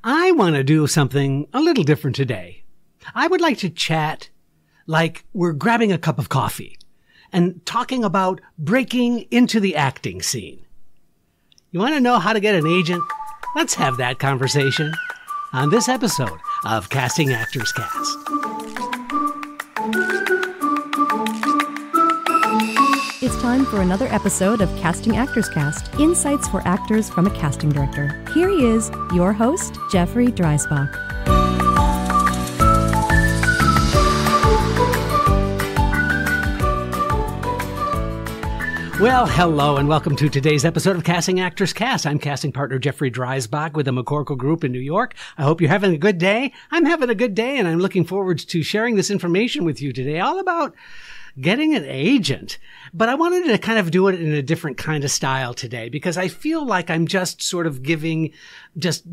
I want to do something a little different today. I would like to chat like we're grabbing a cup of coffee and talking about breaking into the acting scene. You want to know how to get an agent? Let's have that conversation on this episode of Casting Actors Cast. It's time for another episode of Casting Actors Cast, insights for actors from a casting director. Here he is, your host, Jeffrey Dreisbach. Well, hello and welcome to today's episode of Casting Actors Cast. I'm casting partner Jeffrey Dreisbach with the McCorkle Group in New York. I hope you're having a good day. I'm having a good day, and I'm looking forward to sharing this information with you today, all about getting an agent. But I wanted to kind of do it in a different kind of style today because I feel like I'm just sort of giving just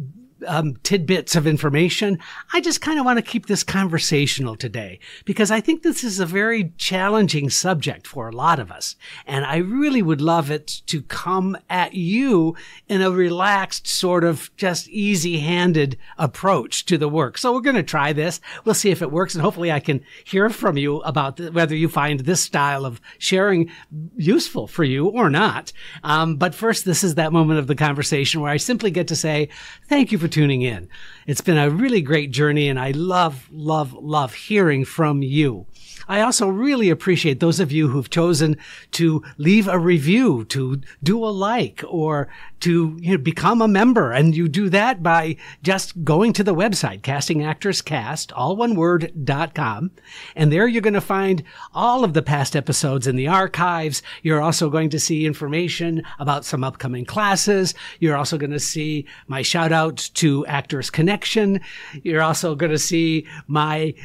tidbits of information. I just kind of want to keep this conversational today because I think this is a very challenging subject for a lot of us. And I really would love it to come at you in a relaxed, sort of just easy-handed approach to the work. So we're going to try this. We'll see if it works. And hopefully I can hear from you about whether you find this style of sharing useful for you or not. But first, this is that moment of the conversation where I simply get to say, thank you for tuning in. It's been a really great journey, and I love hearing from you. I also really appreciate those of you who've chosen to leave a review, to do a like, or to become a member. And you do that by just going to the website, castingactorscast, all one word.com. And there you're going to find all of the past episodes in the archives. You're also going to see information about some upcoming classes. You're also going to see my shout out to Actors Connection. You're also going to see my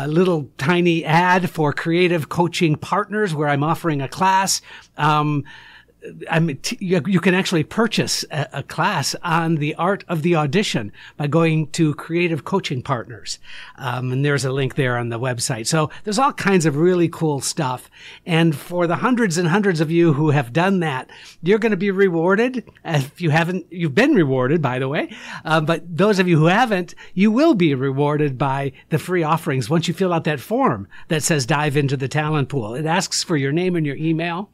little tiny ad for Creative Coaching Partners, where I'm offering a class. You can actually purchase a class on the art of the audition by going to Creative Coaching Partners. And there's a link there on the website. So there's all kinds of really cool stuff. And for the hundreds and hundreds of you who have done that, you're going to be rewarded. If you haven't, you've been rewarded, by the way. But those of you who haven't, you will be rewarded by the free offerings once you fill out that form that says dive into the talent pool. It asks for your name and your email.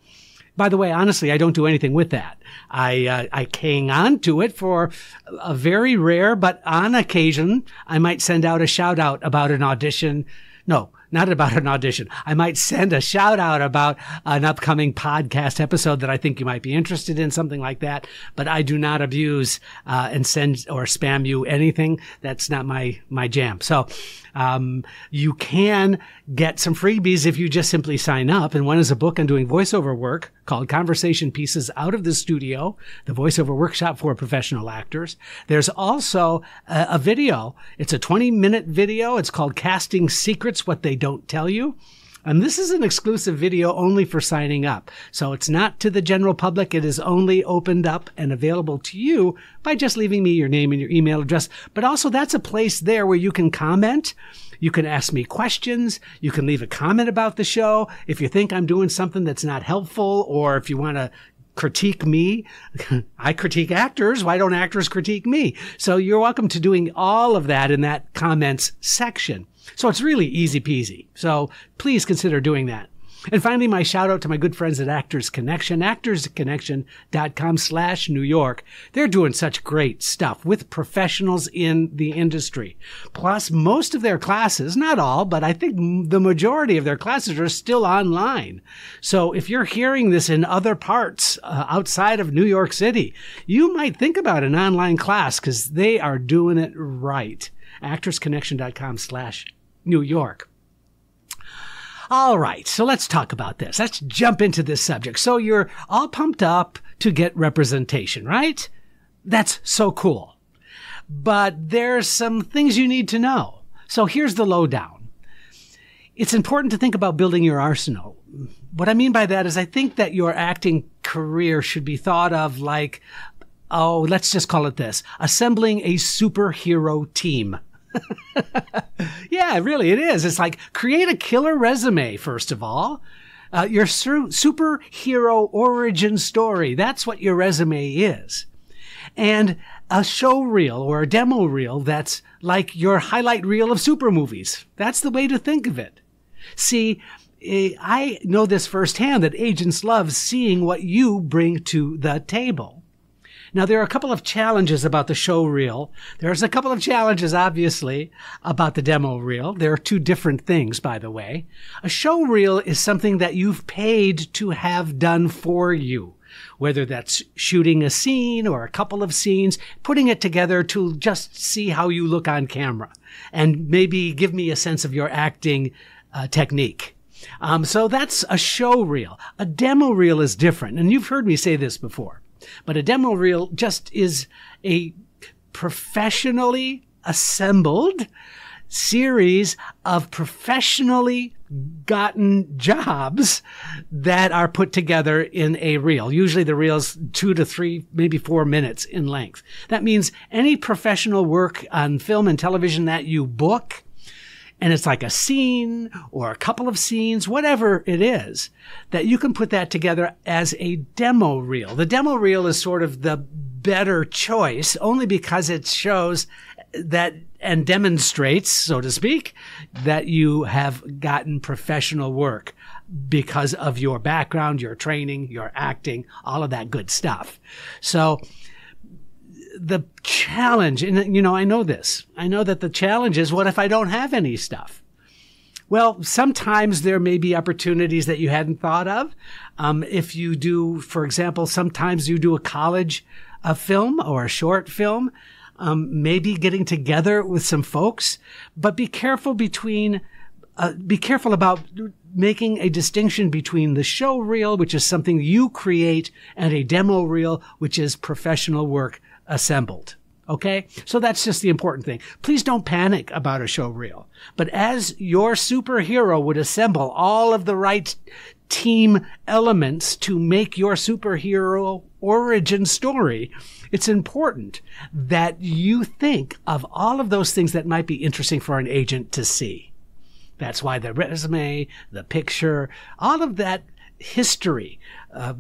By the way, honestly, I don't do anything with that. I hang on to it for a very rare, but on occasion, I might send out a shout out about an audition. No, not about an audition. I might send a shout out about an upcoming podcast episode that I think you might be interested in, something like that. But I do not abuse and send or spam you anything. That's not my jam. So you can get some freebies if you just simply sign up. And one is a book on doing voiceover work called Conversation Pieces Out of the Studio, the voiceover workshop for professional actors. There's also a video. It's a 20-minute video. It's called Casting Secrets, What They Don't Tell You. And this is an exclusive video only for signing up. So it's not to the general public. It is only opened up and available to you by just leaving me your name and your email address. But also that's a place there where you can comment. You can ask me questions. You can leave a comment about the show. If you think I'm doing something that's not helpful, or if you want to critique me, I critique actors. Why don't actors critique me? So you're welcome to doing all of that in that comments section. So it's really easy peasy. So please consider doing that. And finally, my shout out to my good friends at Actors Connection, actorsconnection.com/New York. They're doing such great stuff with professionals in the industry. Plus, most of their classes, not all, but I think the majority of their classes are still online. So if you're hearing this in other parts outside of New York City, you might think about an online class because they are doing it right. actorsconnection.com/New York. All right, so let's talk about this. Let's jump into this subject. So you're all pumped up to get representation, right? That's so cool. But there's some things you need to know. So here's the lowdown. It's important to think about building your arsenal. What I mean by that is I think that your acting career should be thought of like, let's just call it this, assembling a superhero team. Yeah, really, it is. It's like create a killer resume, first of all. Your superhero origin story. That's what your resume is. And a show reel or a demo reel that's like your highlight reel of super movies. That's the way to think of it. See, I know this firsthand that agents love seeing what you bring to the table. Now, there are a couple of challenges about the show reel. There's a couple of challenges, obviously, about the demo reel. There are two different things, by the way. A show reel is something that you've paid to have done for you, whether that's shooting a scene or a couple of scenes, putting it together to just see how you look on camera and maybe give me a sense of your acting technique. So that's a show reel. A demo reel is different, and you've heard me say this before. But a demo reel just is a professionally assembled series of professionally gotten jobs that are put together in a reel. Usually the reel's 2 to 3, maybe 4 minutes in length. That means any professional work on film and television that you book, and it's like a scene or a couple of scenes, whatever it is, that you can put that together as a demo reel. The demo reel is sort of the better choice only because it shows that and demonstrates, so to speak, that you have gotten professional work because of your background, your training, your acting, all of that good stuff. So the challenge, and I know this. I know that the challenge is, what if I don't have any stuff? Well, sometimes there may be opportunities that you hadn't thought of. If you do, for example, sometimes you do a college film or a short film, maybe getting together with some folks, but be careful about making a distinction between the show reel, which is something you create, and a demo reel, which is professional work assembled. Okay? So that's just the important thing. Please don't panic about a show reel. But as your superhero would assemble all of the right team elements to make your superhero origin story, it's important that you think of all of those things that might be interesting for an agent to see. That's why the resume, the picture, all of that history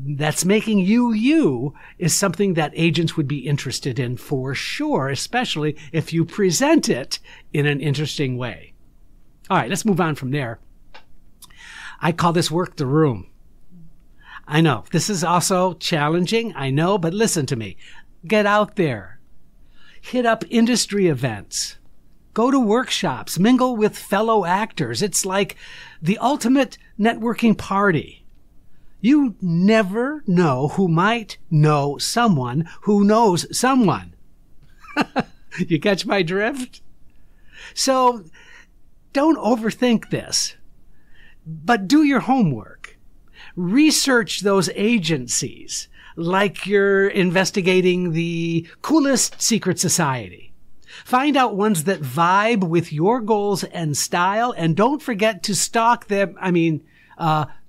that's making you is something that agents would be interested in for sure, especially if you present it in an interesting way. All right, let's move on from there. I call this work the room. I know this is also challenging, I know, but listen to me. Get out there. Hit up industry events. Go to workshops. Mingle with fellow actors. It's like the ultimate networking party. You never know who might know someone who knows someone. You catch my drift? So don't overthink this, but do your homework. Research those agencies like you're investigating the coolest secret society. Find out ones that vibe with your goals and style, and don't forget to stalk them.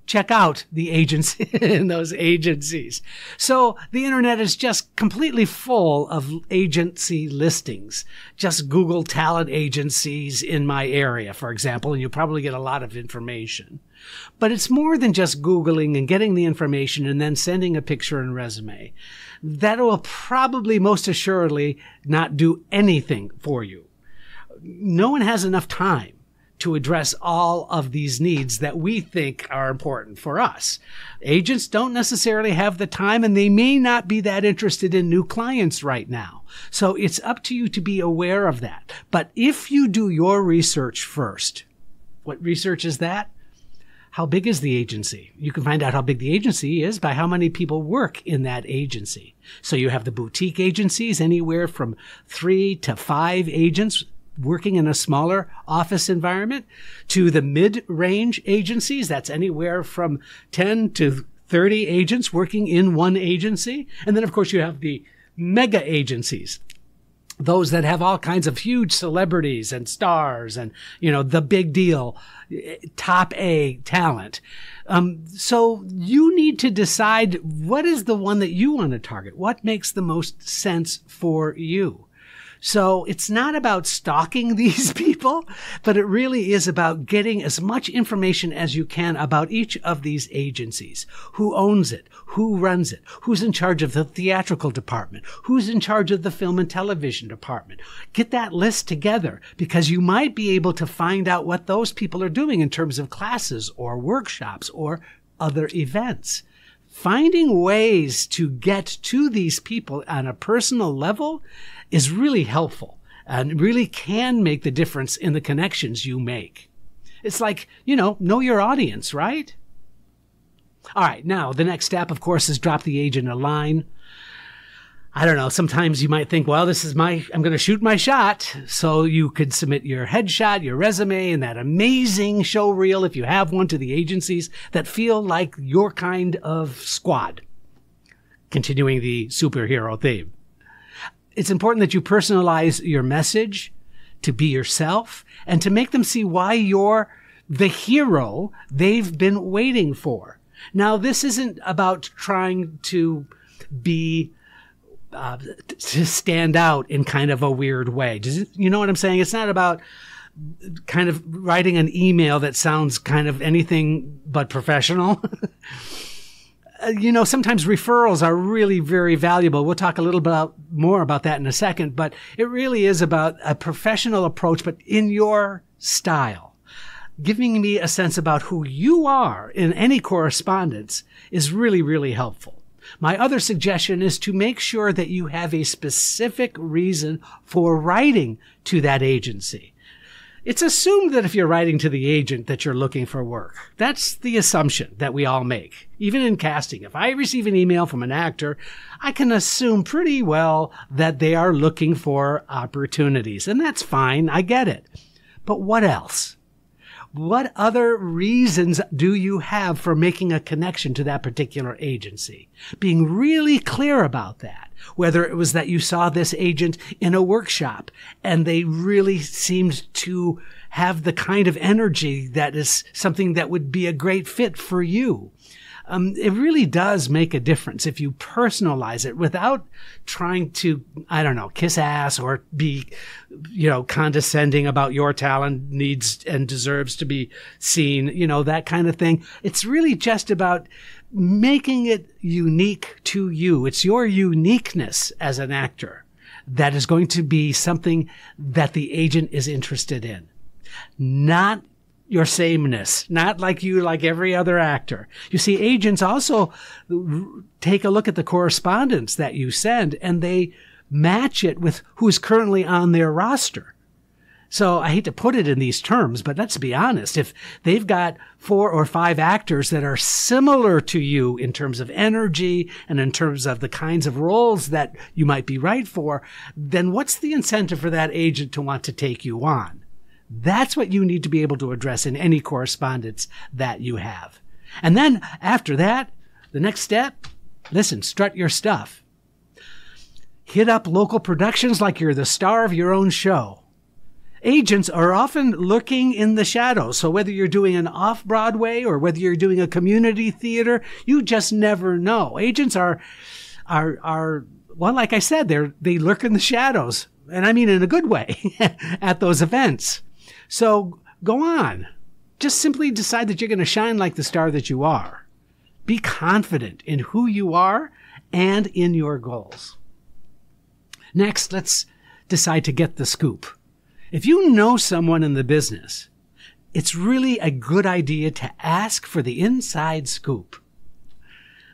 Check out the agents in those agencies. So the internet is just completely full of agency listings. Just Google talent agencies in my area, for example, and you'll probably get a lot of information. But it's more than just Googling and getting the information and then sending a picture and resume. That will probably most assuredly not do anything for you. No one has enough time to address all of these needs that we think are important for us. Agents don't necessarily have the time, and they may not be that interested in new clients right now. So it's up to you to be aware of that. But if you do your research first, what research is that? How big is the agency? You can find out how big the agency is by how many people work in that agency. So you have the boutique agencies, anywhere from 3 to 5 agents working in a smaller office environment, to the mid-range agencies. That's anywhere from 10 to 30 agents working in one agency. And then, of course, you have the mega agencies, those that have all kinds of huge celebrities and stars and, the big deal, top A talent. So you need to decide what is the one that you want to target. What makes the most sense for you? So it's not about stalking these people, but it really is about getting as much information as you can about each of these agencies. Who owns it? Who runs it? Who's in charge of the theatrical department? Who's in charge of the film and television department? Get that list together, because you might be able to find out what those people are doing in terms of classes or workshops or other events. Finding ways to get to these people on a personal level is really helpful and really can make the difference in the connections you make. It's like, know your audience, right? All right, now the next step, of course, is drop the agent a line. I don't know, sometimes you might think, well, I'm going to shoot my shot. So you could submit your headshot, your resume, and that amazing show reel, if you have one, to the agencies that feel like your kind of squad. Continuing the superhero theme. It's important that you personalize your message to be yourself and to make them see why you're the hero they've been waiting for. Now, this isn't about trying to be to stand out in kind of a weird way. You know what I'm saying? It's not about kind of writing an email that sounds kind of anything but professional. Sometimes referrals are really very valuable. We'll talk a little bit more about that in a second, but it really is about a professional approach, but in your style. Giving me a sense about who you are in any correspondence is really, really helpful. My other suggestion is to make sure that you have a specific reason for writing to that agency. It's assumed that if you're writing to the agent that you're looking for work. That's the assumption that we all make. Even in casting, if I receive an email from an actor, I can assume pretty well that they are looking for opportunities. And that's fine. I get it. But what else? What other reasons do you have for making a connection to that particular agency? Being really clear about that. Whether it was that you saw this agent in a workshop and they really seemed to have the kind of energy that is something that would be a great fit for you. It really does make a difference if you personalize it without trying to, kiss ass or be, condescending about your talent needs and deserves to be seen, that kind of thing. It's really just about making it unique to you. It's your uniqueness as an actor that is going to be something that the agent is interested in. Not your sameness, not like every other actor. You see, agents also take a look at the correspondence that you send and they match it with who's currently on their roster. So I hate to put it in these terms, but let's be honest. If they've got 4 or 5 actors that are similar to you in terms of energy and in terms of the kinds of roles that you might be right for, then what's the incentive for that agent to want to take you on? That's what you need to be able to address in any correspondence that you have. And then after that, the next step, listen, strut your stuff. Hit up local productions like you're the star of your own show. Agents are often lurking in the shadows. So whether you're doing an off-Broadway or whether you're doing a community theater, you just never know. Agents are well, like I said, they lurk in the shadows. And I mean in a good way at those events. So go on. Just simply decide that you're going to shine like the star that you are. Be confident in who you are and in your goals. Next, let's decide to get the scoop. If you know someone in the business, it's really a good idea to ask for the inside scoop.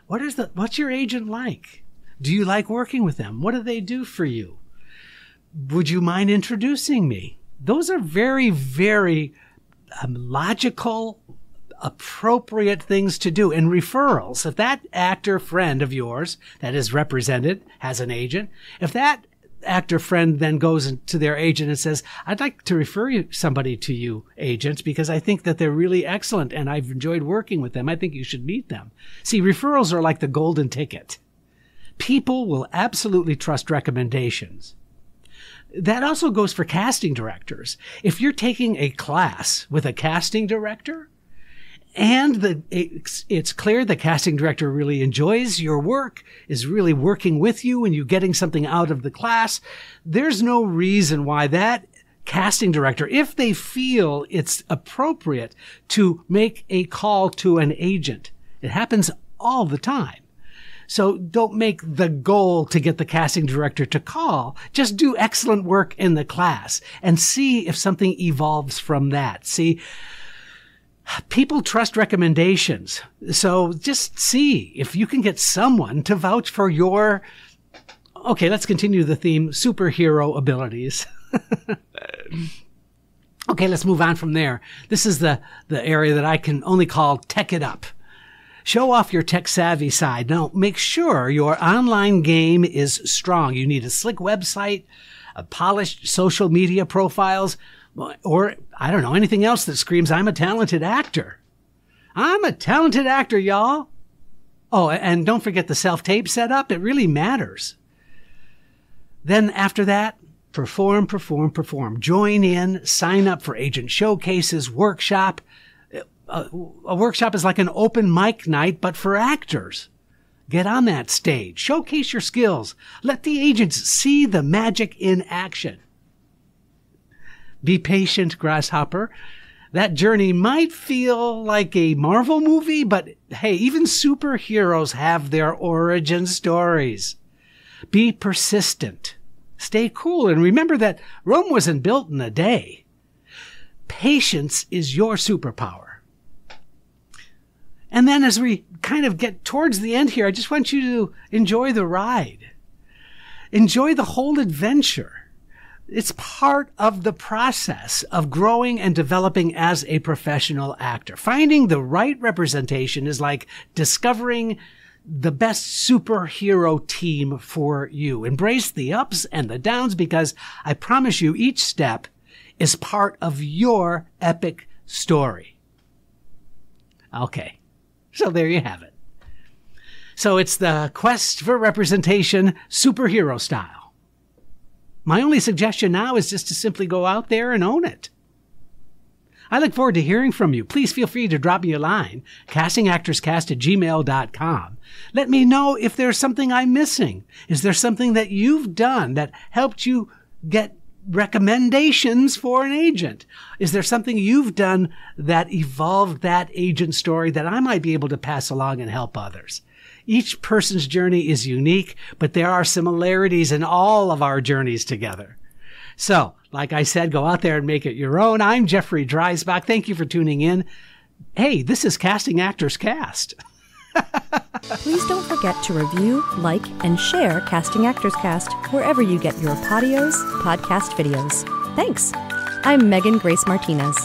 What's your agent like? Do you like working with them? What do they do for you? Would you mind introducing me? Those are very, very logical, appropriate things to do. And referrals, if that actor friend of yours that is represented has an agent, if that actor friend then goes to their agent and says, I'd like to refer somebody to you, agents, because I think that they're really excellent and I've enjoyed working with them. I think you should meet them. See, referrals are like the golden ticket. People will absolutely trust recommendations. That also goes for casting directors. If you're taking a class with a casting director and it's clear the casting director really enjoys your work, is really working with you, and you getting something out of the class, there's no reason why that casting director, if they feel it's appropriate to make a call to an agent, it happens all the time. So don't make the goal to get the casting director to call. Just do excellent work in the class and see if something evolves from that. See, people trust recommendations. So just see if you can get someone to vouch for your, okay, let's continue the theme, superhero abilities. Okay, let's move on from there. This is the area that I can only call tech it up. Show off your tech savvy side. Now, make sure your online game is strong. You need a slick website, a polished social media profiles, or I don't know, anything else that screams, I'm a talented actor. I'm a talented actor, y'all. Oh, and don't forget the self-tape setup. It really matters. Then after that, perform, perform, perform. Join in, sign up for agent showcases, workshop. A workshop is like an open mic night, but for actors. Get on that stage. Showcase your skills. Let the agents see the magic in action. Be patient, Grasshopper. That journey might feel like a Marvel movie, but hey, even superheroes have their origin stories. Be persistent. Stay cool, and remember that Rome wasn't built in a day. Patience is your superpower. And then as we kind of get towards the end here, I just want you to enjoy the ride. Enjoy the whole adventure. It's part of the process of growing and developing as a professional actor. Finding the right representation is like discovering the best superhero team for you. Embrace the ups and the downs, because I promise you each step is part of your epic story. Okay, so there you have it. So it's the quest for representation, superhero style. My only suggestion now is just to simply go out there and own it. I look forward to hearing from you. Please feel free to drop me a line, castingactorscast@gmail.com. Let me know if there's something I'm missing. Is there something that you've done that helped you get recommendations for an agent? Is there something you've done that evolved that agent story that I might be able to pass along and help others? Each person's journey is unique, but there are similarities in all of our journeys together. So, like I said, go out there and make it your own. I'm Jeffrey Dreisbach. Thank you for tuning in. Hey, this is Casting Actors Cast. Please don't forget to review, like, and share Casting Actors Cast wherever you get your podcast videos. Thanks. I'm Megan Grace Martinez.